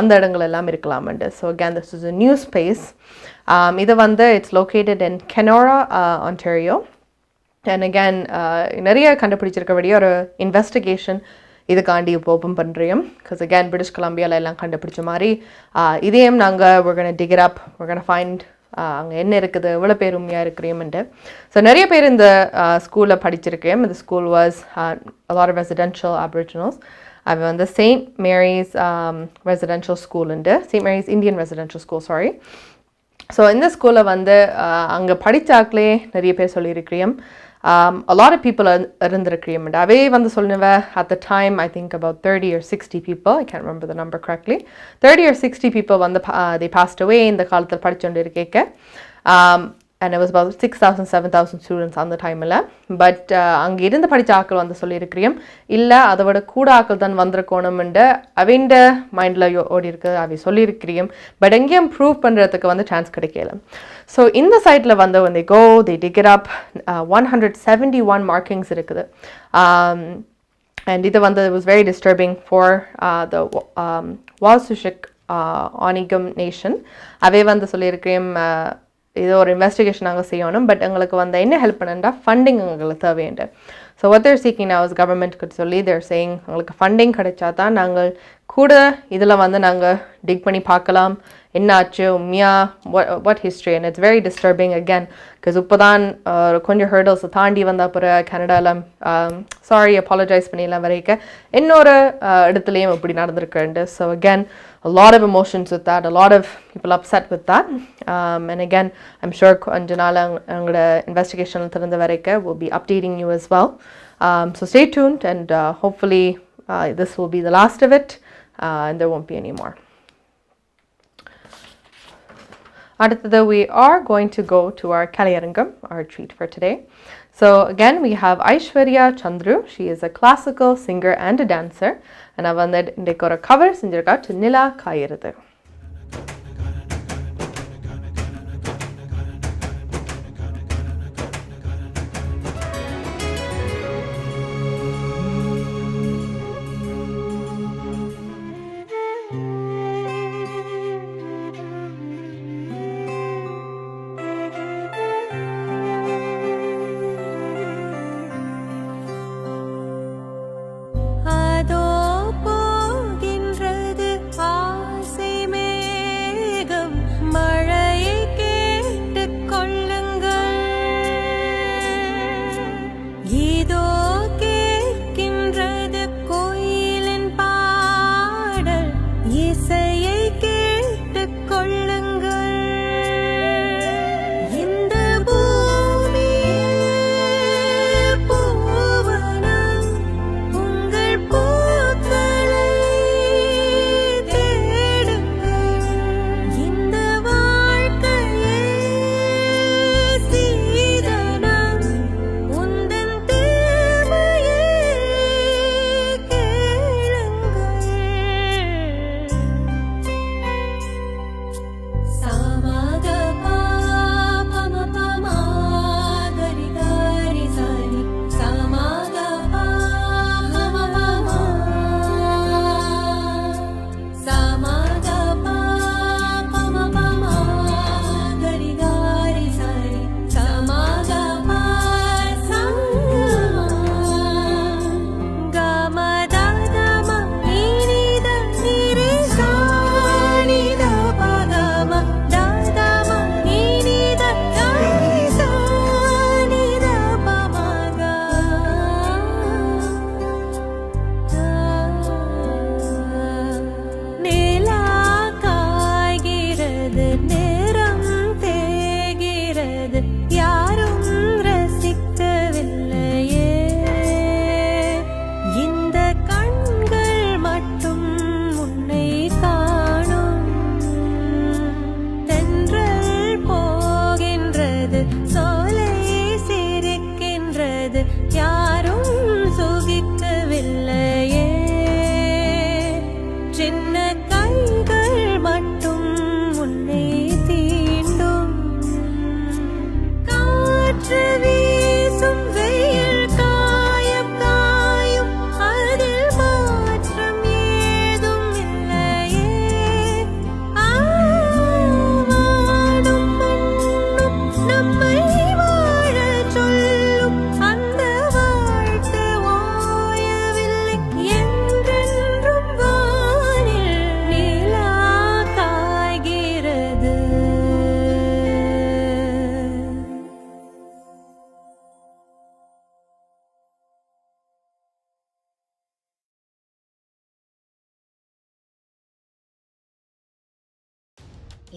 அந்த இடங்கள் எல்லாம் இருக்கலாம். So again, this is a new space. Idu vande it's located in Kenora, Ontario. And again, நிறைய கண்டுபிடிச்சிருக்கபடியே ஒரு investigation இதுக்காண்டி இப்போ open பண்ணுறோம். because again, British கொலம்பியாவில் எல்லாம் கண்டுபிடிச்ச மாதிரி இதையும் நாங்கள் we're going to dig it up, we're going to find அங்கே என்ன இருக்குது, எவ்வளோ பேர் உண்மையாக இருக்கிறோம்ன்ட்டு. ஸோ நிறைய பேர் இந்த ஸ்கூலில் படிச்சிருக்கேன். இந்த school was a lot of residential aboriginals. அது வந்து St. Mary's residential school உண்டு, St. Mary's Indian residential school, sorry. So இந்த ஸ்கூலில் வந்து அங்கே படித்தாக்களே நிறைய பேர் சொல்லியிருக்கிறோம். A lot of people இருந்திருக்கிறோம். அவே வந்து சொல்லுவ at the time I think about 30 or 60 people, I can't remember the number correctly, 30 or 60 people வந்து they passed away இந்த காலத்தில் படிச்சுட்டு இருக்கேக்க. And it was about 6,000 7,000 students அந்த டைமில். பட் அங்கே இருந்து படித்த ஆக்கள் வந்து சொல்லியிருக்கிறோம் இல்லை அதை விட கூட ஆக்கள் தான் வந்திருக்கணும்ண்டு அவைண்ட மைண்டில் ஓடி இருக்கு, அவை சொல்லியிருக்கிறோம். பட் எங்கேயும் ப்ரூவ் பண்ணுறதுக்கு வந்து சான்ஸ் கிடைக்கல. ஸோ இந்த சைட்டில் வந்து when they go, they dig it up, 171 markings இருக்குது. And இது வந்து it was very disturbing for the Wasushik Onigam nation. அவை வந்து சொல்லியிருக்கிறோம் இது ஒரு இன்வெஸ்டிகேஷன் நாங்கள் செய்யணும், பட் எங்களுக்கு வந்து என்ன ஹெல்ப் பண்ணா ஃபண்டிங் எங்களுக்கு தேவையுண்டு. So what they're seeking now is government could சொல்லி they're saying எங்களுக்கு ஃபண்டிங் கிடைச்சா தான் நாங்கள் கூட இதில் வந்து நாங்கள் டிக் பண்ணி பார்க்கலாம் என்ன ஆச்சு உண்மையாக what history. And it's very disturbing again because இப்போ தான் கொஞ்சம் ஹர்டல்ஸை தாண்டி வந்த அப்புறம் கனடாவில் சாரி அப்பாலஜைஸ் பண்ணிடலாம் வரைக்கும் இன்னொரு இடத்துலையும் இப்படி நடந்திருக்குண்டு. So again, a lot of emotions with that, a lot of people upset with that. And again, I'm sure கொஞ்ச நாள் எங்களோட இன்வெஸ்டிகேஷன் திறந்த வரைக்கும் we'll be updating you as well. So stay tuned and hopefully This will be the last of it, and there won't be any more. அடுத்தது, we are going to go to our Kaliyarangam, our treat for today. So again, we have Aishwarya Chandru. She is a classical singer and a dancer. And அவ வந்து இன்றைக்கு ஒரு cover செஞ்சிருக்கா to நிலா காயிறது.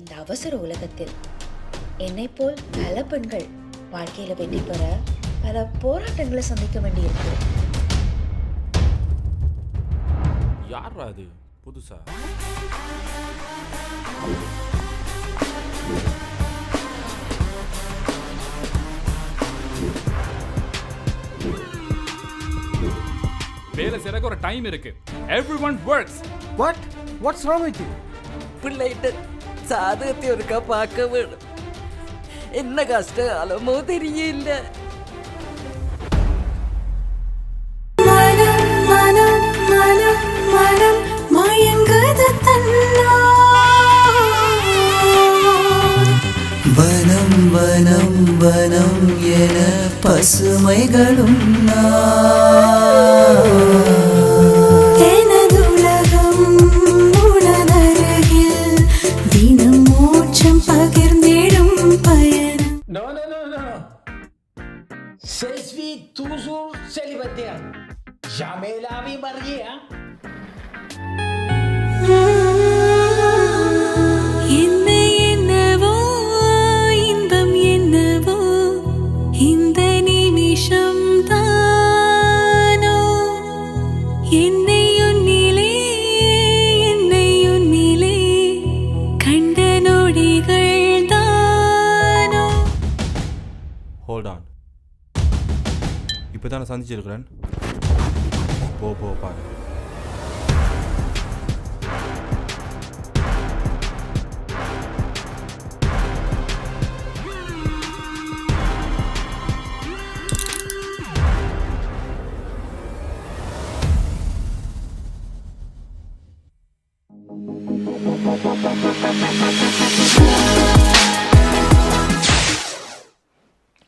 இந்த அவசர உலகத்தில் என்னை போல் பல பெண்கள் வாழ்க்கையில வெற்றி பெற பல போராட்டங்களை சந்திக்க வேண்டியிருக்கு. யாரா அது புதுசா? வேலை செய்யறதுக்கு ஒரு டைம் இருக்கு. Everyone works. What's wrong with you? பிள்ளைகிட்ட சாதகத்தை ஒருக்கா பார்க்க வேணும். என்ன கஷ்டம் அலமோ தெரியல. வனம் வனம் வனம் என பசுமைகளும் எனதுலகம் உனதருகில் தினம் மோட்சம் பகிர்ந்திடும் பயணம். No. Je suis toujours célibataire. Jamais la vie mariée, hein? என்னவோ இன்பம் என்னவோ இந்த நிமிஷம் தானோ என்னை சந்திச்சிருக்கிறேன். போ பாரு.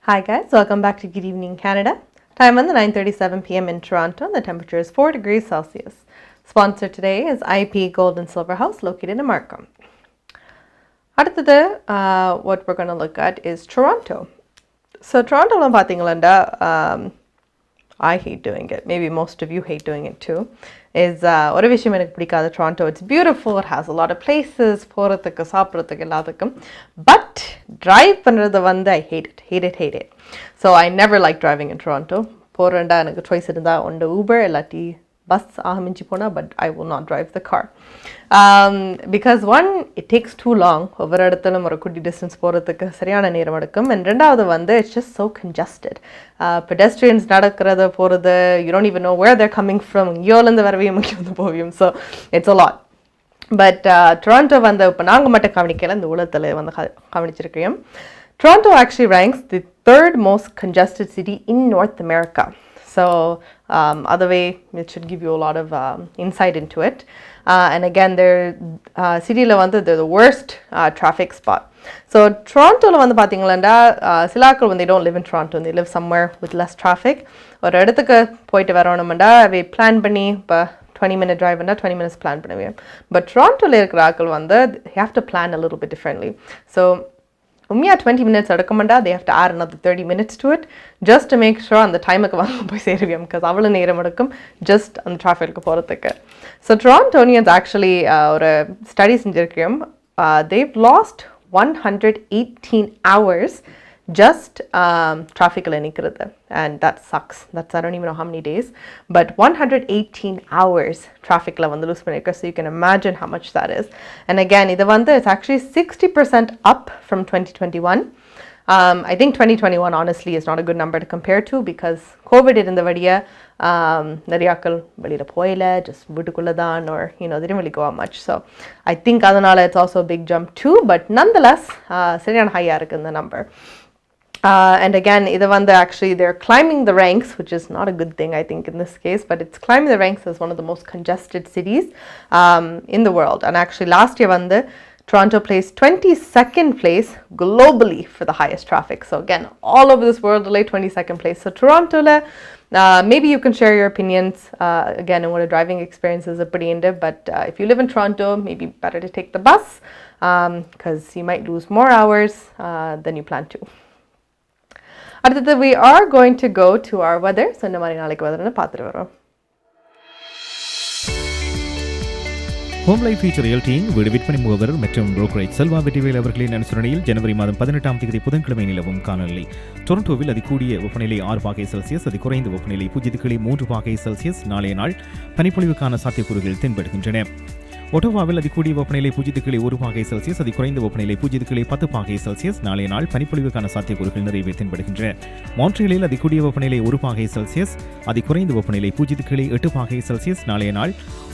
Hi guys, welcome back to Good Evening Canada. Time on the 9:37 p.m. in Toronto. The temperature is 4 degrees Celsius. Sponsor today is IP Gold and Silver House located in Markham. அடுத்தது what we're going to look at is Toronto. So Toronto பார்த்தீங்களா, I hate doing it. Maybe most of you hate doing it too. Is ஒரு விஷயம் எனக்கு பிடிக்காது Toronto. It's beautiful. It has a lot of places. போறதுக்கு சாப்பிட்றதுக்கு எல்லாத்துக்கும். But drive பண்ணுறது வந்து I hate it. So I never like driving in Toronto. போறேன்டா எனக்கு choice இருந்தா ஒன்று Uber இல்லாட்டி bus ஆகமிஞ்சி போனா, but I will not drive the car. Because one, it takes too long. ஒவ்வொரு இடத்துலும் ஒரு குட்டி distance போகிறதுக்கு சரியான நேரம் எடுக்கும். And ரெண்டாவது வந்து it's just so congested. Pedestrians நடக்கிறது போகிறது, you don't even know where they're coming from. இங்கேருந்து வரவையும் இங்கேருந்து போவியும். So it's a lot. But Toronto வந்து இப்போ நாங்கள் மட்டும் கவனிக்கல, இந்த உலகத்தில் வந்து கவனிச்சிருக்கோம். Toronto actually ranks the third most congested city in North America. So other way, it should give you a lot of insight into it. And again, they're city la vandu they're the worst traffic spot. So Toronto la vandu pathingala silakal when they don't live in Toronto and they live somewhere with less traffic, or eduthuku poitu varanumanda we plan panni 20-minute drive and 20 minutes plan பண்ணுவேன். But Toronto la irukra aakal vandu you have to plan a little bit differently. So உண்மையாக 20 minutes எடுக்கமாண்டா, they have to add another 30 minutes to it just to make sure அந்த டைமுக்கு வந்து போய் சேருவியம், because அவ்வளோ நேரம் எடுக்கும் just அந்த டிராஃபிக்கு போகிறதுக்கு. ஸோ Torontonians actually ஒரு ஸ்டடி செஞ்சுருக்கோம். They've lost 118 hours just trafficல நிற்கிறது, and that sucks. That's I don't even know how many days, but 118 hours trafficல வந்து lose பண்ணிருக்க. So you can imagine how much that is. And again, இது வந்து it's actually 60% up from 2021. I think 2021 honestly is not a good number to compare to, because COVID இருந்தபடிய நிறையாக்கள் வெளியில் போயில, just வீட்டுக்குள்ளே தான், or you know, they didn't really go out much. So I think அதனால it's also a big jump too, but nonetheless சரியான ஹையாக இருக்குது இந்த number. And again, actually they're climbing the ranks, which is not a good thing, I think, in this case, but it's climbing the ranks as one of the most congested cities in the world. And actually last year, Toronto placed 22nd place globally for the highest traffic. So again, all over this world, 22nd place. So Toronto, maybe you can share your opinions again on what a driving experience is pretty in depth. But if you live in Toronto, maybe better to take the bus, because you might lose more hours than you plan to. அடுத்தது we are going to go to our weather. So இந்த மாதிரி நாளைக்கு weatherன்னு பார்த்துட்டு வரோம். Home life feature ரியல்டிங் வீடு விற்பனை முகவர் மற்றும் புரோக்கரேஜ் செல்வா வெற்றிவேல் அவர்களின் அனுசரணையில் ஜனவரி மாதம் 18ஆம் தேதி புதன்கிழமை நிலவும் காலநிலை. டொரண்டோவில் அதிகூடிய வெப்பநிலை 6 பாகை செல்சியஸ், அதி குறைந்த வெப்பநிலை 0.3 பாகை செல்சியஸ். நாளைய நாள் பனிப்பொழிவுக்கான சாத்தியக்கூறுகள் தென்படுகின்றன. ஒட்டோவாவில் அதிகூடிய வெப்பநிலை 0.1 பாகை செல்சியஸ், அதி குறைந்த வெப்பநிலை 0.10 பாகை செல்சியஸ். நாளைய நாள் பனிப்பொழிவுக்கான சாத்தியக்கூறுகள் நிறைவே தென்படுகின்றன. மான்ட்ரியலில் அதிகூடிய வெப்பநிலை 1 பாகை செல்சியஸ், அதி குறைந்த வெப்பநிலை 0.8 பாகை செல்சியஸ். நாளைய நாள்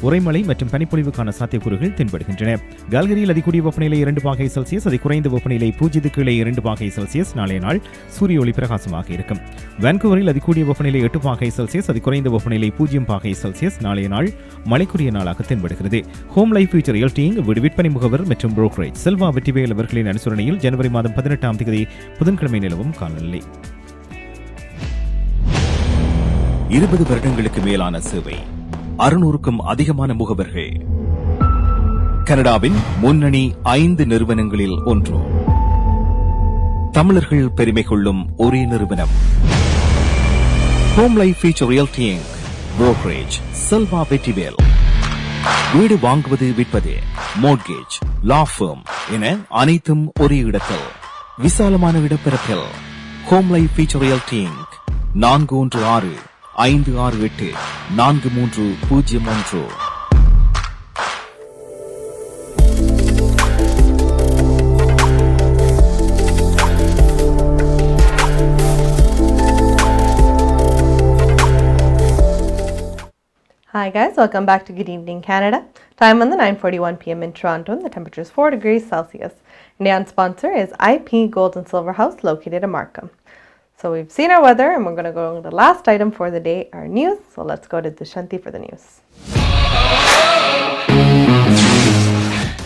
உறைமலை மற்றும் பனிப்பொழிவுக்கான சாத்தியக்கூறுகள் தென்படுகின்றன. கால்கரியில் அதிகூடிய வெப்பநிலை 2 பாகை செல்சியஸ், அதி குறைந்த வெப்பநிலை 0.2 பாகை செல்சியஸ். நாளைய நாள் சூரிய ஒளி பிரகாசமாக இருக்கும். வான்கூவரில் அதிகூடிய வெப்பநிலை 8 பாகை செல்சியஸ், அதி குறைந்த வெப்பநிலை 0 பாகை செல்சியஸ். நாளைய நாள் மழைக்குரிய நாளாக தென்படுகிறது. ஹோம் லைஃப் ஃபியூச்சர் ரியல்டிங் வீடு விற்பனை முகவர் மற்றும் புரோக்கரேஜ் செல்வா வெற்றிவேல் அவர்களின் அனுசரணையில் ஜனவரி மாதம் 18ஆம் தேதி புதன்கிழமை நிலவும் காலநிலை. 20 வருடங்களுக்கு மேலான சேவை, 600க்கும் அதிகமான முகவர்கள், கனடாவின் முன்னணி 5 நிறுவனங்களில் ஒன்று, தமிழர்கள் பெருமை கொள்ளும் ஒரே நிறுவனம். Home life future realty brokerage Selva Vetrivel. வீடு வாங்குவது, விற்பது, மோட்கேஜ், லா ஃபர்ம் என அனைத்தும் ஒரே இடத்தில், விசாலமான இடப்பரப்பில். Home life future realty 416-568-4301. Hi guys, welcome back to Good Evening Canada. Time on the 9:41 p.m. in Toronto and the temperature is 4 degrees Celsius. Indian sponsor is IP Gold and Silver House located in Markham. So we've seen our weather and we're going to go to the last item for the day, our news. So let's go to Dushanti for the news.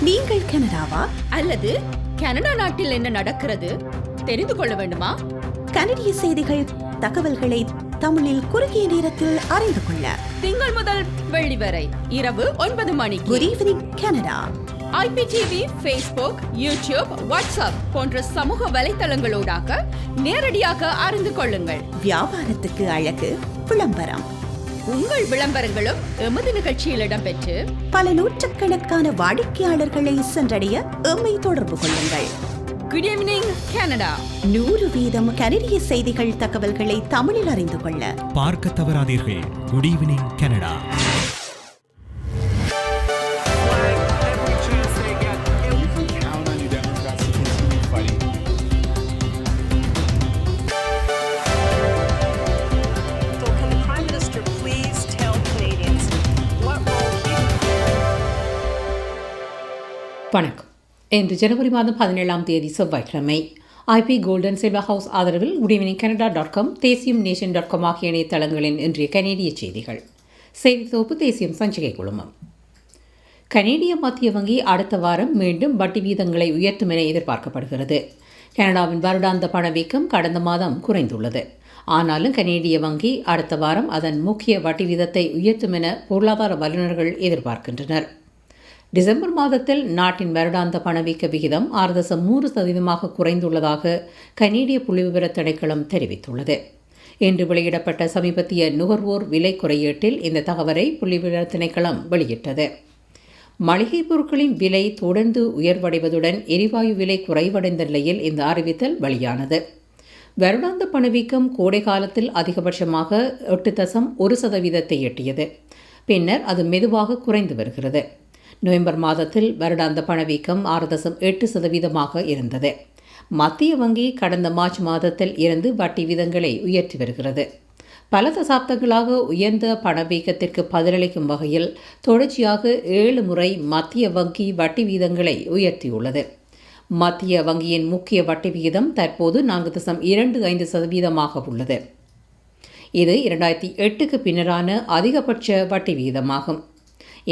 நீங்கள் கனடாவா அல்லது Canada நாட்டில் என்ன நடக்கிறது தெரிந்து கொள்ள வேண்டுமா? கனடிய செய்திகள் தகவல்களை தமிழில் குறுகிய நேரத்தில் அறிந்து கொள்ள திங்கள் முதல் வெள்ளி வரை இரவு 9 மணிக்கு good evening Canada IPTV, Facebook, YouTube, WhatsApp போன்ற சமூக வலைத்தளங்களோடாக நேரடியாக அறிந்து கொள்ளுங்கள். வியாபாரத்துக்கு அழகு விளம்பரம். உங்கள் விளம்பரங்களும் எமது நிகழ்ச்சியில் இடம்பெற்று பல நூற்றுக்கணக்கான வாடிக்கையாளர்களை சென்றடைய எம்மை தொடர்பு கொள்ளுங்கள். Good evening Canada. 100% கனடிய செய்திகள் தகவல்களை தமிழில் அறிந்து கொள்ள பார்க்க தவறாதீர்கள். Good evening Canada. வணக்கம். இன்று ஜனவரி மாதம் 17ஆம் தேதி செவ்வாய்க்கிழமை. ஐபி கோல்டன் சில்வர் ஹவுஸ் ஆதரவில் goodevningcanada.com, தேசியம்.com ஆகிய இணையதளங்களின் இன்றைய கனேடிய செய்திகள். செய்தி தொகுப்பு தேசியம் சஞ்சிகை குழுமம். கனேடிய மத்திய வங்கி அடுத்த வாரம் மீண்டும் வட்டி வீதங்களை உயர்த்தும் என எதிர்பார்க்கப்படுகிறது. கனடாவின் வருடாந்த பணவீக்கம் கடந்த மாதம் குறைந்துள்ளது. ஆனாலும் கனேடிய வங்கி அடுத்த வாரம் அதன் முக்கிய வட்டி வீதத்தை உயர்த்தும் என பொருளாதார வல்லுநர்கள் எதிர்பார்க்கின்றனர். டிசம்பர் மாதத்தில் நாட்டின் வருடாந்த பணவீக்க விகிதம் 6.3% குறைந்துள்ளதாக கனேடிய புள்ளிவிவர திணைக்களம் தெரிவித்துள்ளது. இன்று வெளியிடப்பட்ட சமீபத்திய நுகர்வோர் விலை குறையீட்டில் இந்த தகவலை புள்ளிவிவர திணைக்களம் வெளியிட்டது. மளிகைப் பொருட்களின் விலை தொடர்ந்து உயர்வடைவதுடன் எரிவாயு விலை குறைவடைந்த நிலையில் இந்த அறிவித்தல் வெளியானது. வருடாந்த பணவீக்கம் கோடை காலத்தில் அதிகபட்சமாக 8.1% எட்டியது. பின்னர் அது மெதுவாக குறைந்து வருகிறது. நவம்பர் மாதத்தில் வருடாந்த பணவீக்கம் 6.8% இருந்தது. மத்திய வங்கி கடந்த மார்ச் மாதத்தில் இருந்து வட்டி வீதங்களை உயர்த்தி வருகிறது. பல தசாப்தங்களாக உயர்ந்த பணவீக்கத்திற்கு பதிலளிக்கும் வகையில் தொடர்ச்சியாக 7 முறை மத்திய வங்கி வட்டி வீதங்களை உயர்த்தியுள்ளது. மத்திய வங்கியின் முக்கிய வட்டி விகிதம் தற்போது 4.25% உள்ளது. இது 2008க்கு பின்னரான அதிகபட்ச வட்டி விகிதமாகும்.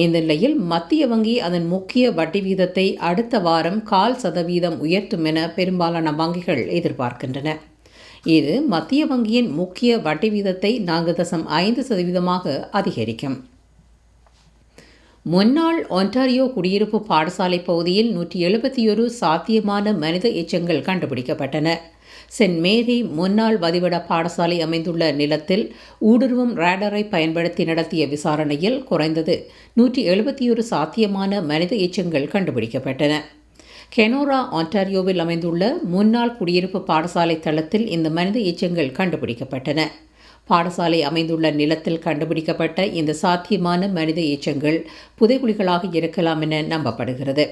இந்த நிலையில் மத்திய வங்கி அதன் முக்கிய வட்டி வீதத்தை அடுத்த வாரம் 0.25% உயர்த்தும் என பெரும்பாலான வங்கிகள் எதிர்பார்க்கின்றன. இது மத்திய வங்கியின் முக்கிய வட்டி வீதத்தை 4.5% அதிகரிக்கும். முன்னாள் ஒன்டாரியோ குடியிருப்பு பாடசாலை பகுதியில் 171 சாத்தியமான மனித எச்சங்கள் கண்டுபிடிக்கப்பட்டன. சென்ட் மேரி முன்னாள் வதிவிட பாடசாலை அமைந்துள்ள நிலத்தில் ஊடுருவும் ரேடரை பயன்படுத்தி நடத்திய விசாரணையில் குறைந்தது 171 சாத்தியமான மனித எச்சங்கள் கண்டுபிடிக்கப்பட்டன. கெனோரா ஒன்டாரியோவில் அமைந்துள்ள முன்னாள் குடியிருப்பு பாடசாலை தளத்தில் இந்த மனித எச்சங்கள் கண்டுபிடிக்கப்பட்டன. பாடசாலை அமைந்துள்ள நிலத்தில் கண்டுபிடிக்கப்பட்ட இந்த சாத்தியமான மனித எச்சங்கள் புதைகுழிகளாக இருக்கலாம் என நம்பப்படுகிறது.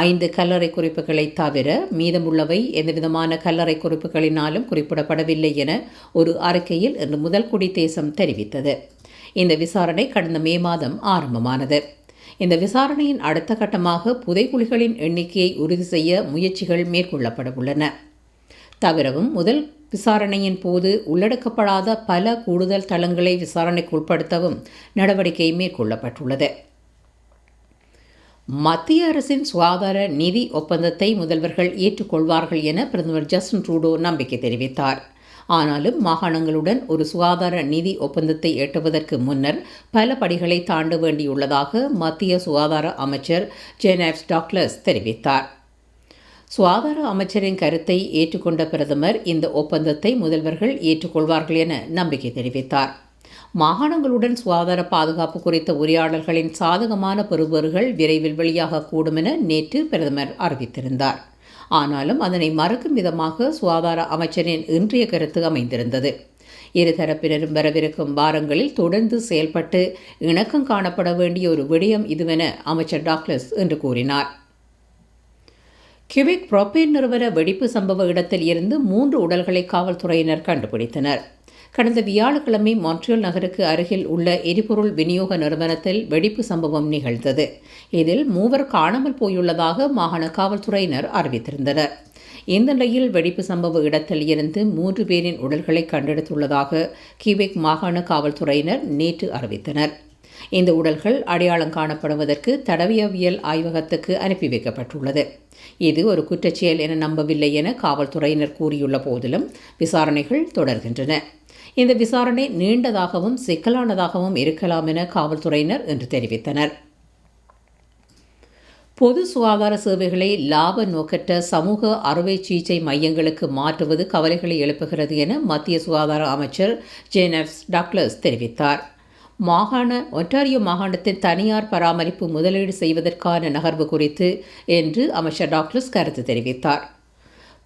5 கல்லறை குறிப்புகளை தவிர மீதமுள்ளவை எந்தவிதமான கல்லறை குறிப்புகளினாலும் குறிப்பிடப்படவில்லை என ஒரு அறிக்கையில் இன்று முதல் குடி தேசம் தெரிவித்தது. இந்த விசாரணை கடந்த மே மாதம் ஆரம்பமானது. இந்த விசாரணையின் அடுத்த கட்டமாக புதைகுழிகளின் எண்ணிக்கையை உறுதி செய்ய முயற்சிகள் மேற்கொள்ளப்பட உள்ளன. தவிரவும் முதல் விசாரணையின் போது உள்ளடக்கப்படாத பல கூடுதல் தளங்களை விசாரணைக்கு உட்படுத்தவும் நடவடிக்கை மேற்கொள்ளப்பட்டுள்ளது. மத்திய அரசின் சுகாதார நிதி ஒப்பந்தத்தை முதல்வர்கள் ஏற்றுக்கொள்வார்கள் என பிரதமர் ஜஸ்டின் ட்ரூடோ நம்பிக்கை தெரிவித்தார். ஆனாலும் மாகாணங்களுடன் ஒரு சுகாதார நிதி ஒப்பந்தத்தை எட்டுவதற்கு முன்னர் பல படிகளை தாண்ட வேண்டியுள்ளதாக மத்திய சுகாதார அமைச்சர் டுக்ளஸ் தெரிவித்தார். சுகாதார அமைச்சரின் கருத்தை ஏற்றுக்கொண்ட பிரதமர் இந்த ஒப்பந்தத்தை முதல்வர்கள் ஏற்றுக்கொள்வார்கள் என நம்பிக்கை தெரிவித்தார். மாகாணங்களுடன் சுகாதார பாதுகாப்பு குறித்த உரையாடல்களின் சாதகமான பெறுபேறுகள் விரைவில் வெளியாகக்கூடும் என நேற்று பிரதமர் அறிவித்திருந்தார். ஆனாலும் அதனை மறக்கும் விதமாக சுகாதார அமைச்சரின் இன்றைய கருத்து அமைந்திருந்தது. இருதரப்பினரும் வரவிருக்கும் வாரங்களில் தொடர்ந்து செயல்பட்டு இணக்கம் காணப்பட வேண்டிய ஒரு விடயம் இதுவென அமைச்சர் டாக்லஸ் என்று கூறினார். கியூபெக் புரோபேன் நிறுவன வெடிப்பு சம்பவ இடத்தில் இருந்து 3 உடல்களை காவல்துறையினர் கண்டுபிடித்தனர். கடந்த வியாழக்கிழமை மான்ட்ரியல் நகருக்கு அருகில் உள்ள எரிபொருள் விநியோக நிறுவனத்தில் வெடிப்பு சம்பவம் நிகழ்ந்தது. இதில் 3 காணாமல் போயுள்ளதாக மாகாண காவல்துறையினர் அறிவித்திருந்தனர். இந்த நிலையில் வெடிப்பு சம்பவ இடத்தில் இருந்து 3 பேரின் உடல்களை கண்டெடுத்துள்ளதாக கியூபெக் மாகாண காவல்துறையினர் நேற்று அறிவித்தனர். இந்த உடல்கள் அடையாளம் காணப்படுவதற்கு தடயவியல் ஆய்வகத்துக்கு அனுப்பி வைக்கப்பட்டுள்ளது. இது ஒரு குற்றச்செயல் என நம்பவில்லை என காவல்துறையினர் கூறியுள்ள போதிலும் விசாரணைகள் தொடர்கின்றன. இந்த விசாரணை நீண்டதாகவும் சிக்கலானதாகவும் இருக்கலாம் என காவல்துறையினர் இன்று தெரிவித்தனர். பொது சுகாதார சேவைகளை லாப நோக்கற்ற சமூக அறுவை சிகிச்சை மையங்களுக்கு மாற்றுவது கவலைகளை எழுப்புகிறது என மத்திய சுகாதார அமைச்சர் ஜேனப்ஸ் டக்ளஸ் தெரிவித்தார். ஒன்டாரியோ மாகாணத்தின் தனியார் பராமரிப்பு முதலீடு செய்வதற்கான நகர்வு குறித்து என்று அமைச்சர் டாக்லஸ் கருத்து தெரிவித்தார்.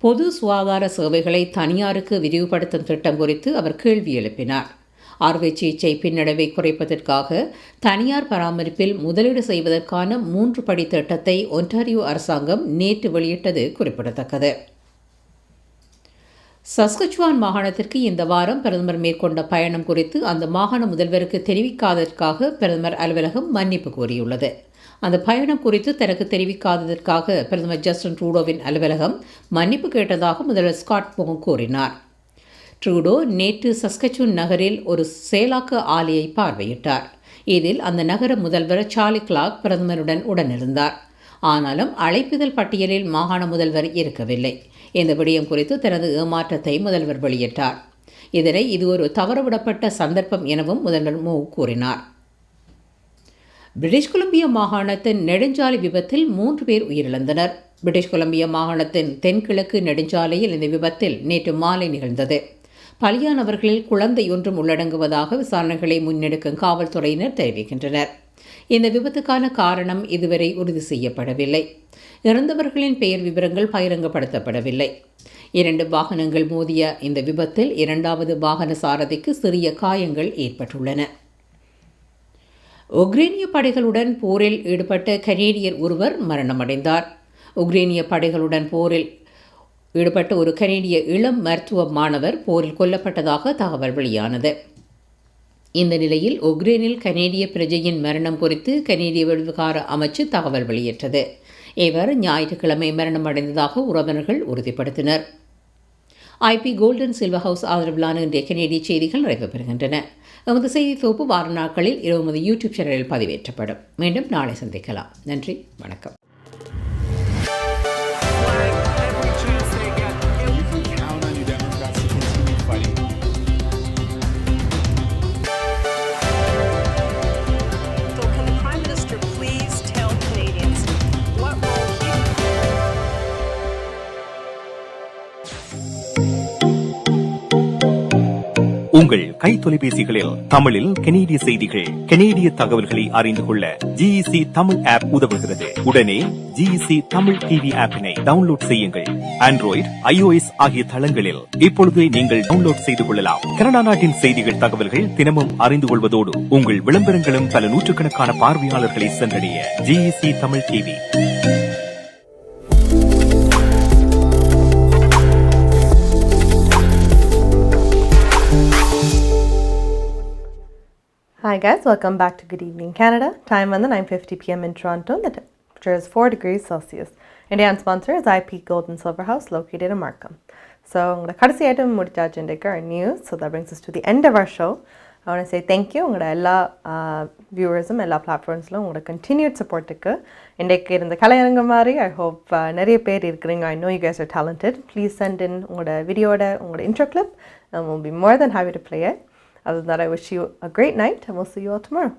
பொது சுகாதார சேவைகளை தனியாருக்கு விரிவுபடுத்தும் திட்டம் குறித்து அவர் கேள்வி எழுப்பினார். அறுவை சிகிச்சை பின்னடைவை குறைப்பதற்காக தனியார் பராமரிப்பில் முதலீடு செய்வதற்கான 3 படி திட்டத்தை ஒன்டாரியோ அரசாங்கம் நேற்று வெளியிட்டது குறிப்பிடத்தக்கது. சஸ்கச்சுவான் மாகாணத்திற்கு இந்த வாரம் பிரதமர் மேற்கொண்ட பயணம் குறித்து அந்த மாகாண முதல்வருக்கு தெரிவிக்காததற்காக பிரதமர் அலுவலகம் மன்னிப்பு கோரியுள்ளது. அந்த பயணம் குறித்து தனக்கு தெரிவிக்காததற்காக பிரதமர் ஜஸ்டின் ட்ரூடோவின் அலுவலகம் மன்னிப்பு கேட்டதாக முதல்வர் ஸ்காட் மோரிசன் கூறினார். ட்ரூடோ நேற்று சஸ்கச்சுவான் நகரில் ஒரு செயலாக்க ஆலையை பார்வையிட்டார். இதில் அந்த நகர முதல்வர் சார்லி கிளார்க் பிரதமருடன் உடனிருந்தார். ஆனாலும் அழைப்பிதழ் பட்டியலில் மாகாண முதல்வர் இருக்கவில்லை. இந்த விடயம் குறித்து தனது ஏமாற்றத்தை முதல்வர் வெளியிட்டார். இது ஒரு தவறவிடப்பட்ட சந்தர்ப்பம் எனவும் முதல்வர் மோ கூறினார். பிரிட்டிஷ் கொலம்பியா மாகாணத்தின் நெடுஞ்சாலை விபத்தில் 3 பேர் உயிரிழந்தனர். பிரிட்டிஷ் கொலம்பியா மாகாணத்தின் தென்கிழக்கு நெடுஞ்சாலையில் இந்த விபத்தில் நேற்று மாலை நிகழ்ந்தது. பலியானவர்களில் குழந்தை ஒன்றும் உள்ளடங்குவதாக விசாரணைகளை முன்னெடுக்கும் காவல்துறையினர் தெரிவிக்கின்றனர். இந்த விபத்துக்கான காரணம் இதுவரை உறுதி செய்யப்படவில்லை. இறந்தவர்களின் பெயர் விவரங்கள் பகிரங்கப்படுத்தப்படவில்லை. 2 வாகனங்கள் மோதிய இந்த விபத்தில் 2வது வாகன சாரதிக்கு சிறிய காயங்கள் ஏற்பட்டுள்ளன. உக்ரைனிய படைகளுடன் போரில் ஈடுபட்ட கனேடியர் ஒருவர் மரணமடைந்தார். உக்ரைனிய படைகளுடன் போரில் ஈடுபட்ட ஒரு கனேடிய இளம் மருத்துவ மாணவர் போரில் கொல்லப்பட்டதாக தகவல் வெளியானது. இந்த நிலையில் உக்ரைனில் கனேடிய பிரஜையின் மரணம் குறித்து கனேடிய விவகார அமைச்சு தகவல் வெளியிட்டது. இவர் ஞாயிற்றுக்கிழமை மரணமடைந்ததாக உறவினர்கள் உறுதிப்படுத்தினர். ஐபி கோல்டன் சில்வர் ஹவுஸ் ஆதரவிலான இன்றைய கனேடிய செய்திகள் நிறைவு பெறுகின்றன. எமது செய்தி தொகுப்பு வார நாட்களில் எமது யூடியூப் சேனலில் பதிவேற்றப்படும். மீண்டும் நாளை சந்திக்கலாம். நன்றி, வணக்கம். உங்கள் கை தொலைபேசிகளில் தமிழில் கனேடிய செய்திகள், கனேடிய தகவல்களை அறிந்து கொள்ள GEC தமிழ் ஆப் உதவுகிறது. உடனே GEC தமிழ் டிவி ஆப்பினை டவுன்லோட் செய்யுங்கள். ஆண்ட்ராய்டு, iOS ஆகிய தளங்களில் இப்பொழுதே நீங்கள் டவுன்லோட் செய்து கொள்ளலாம். கனடா நாட்டின் செய்திகள், தகவல்கள் தினமும் அறிந்து கொள்வதோடு உங்கள் விளம்பரங்களும் பல நூற்றுக்கணக்கான பார்வையாளர்களை சென்றடைய GEC Tamil TV. Hi guys, welcome back to Good Evening Canada. Time on the 9:50 p.m. in Toronto. The temperature is 4 degrees Celsius. Indian sponsor is IP Gold and Silver House located in Markham. So, the courtesy item our news. So that brings us to the end of our show. I want to say thank you. All viewers and all platforms continued support. I hope I know you guys are talented. Please send in video intro clip and we'll be more than happy to play it. Other than that, I wish you a great night and we'll see you all tomorrow.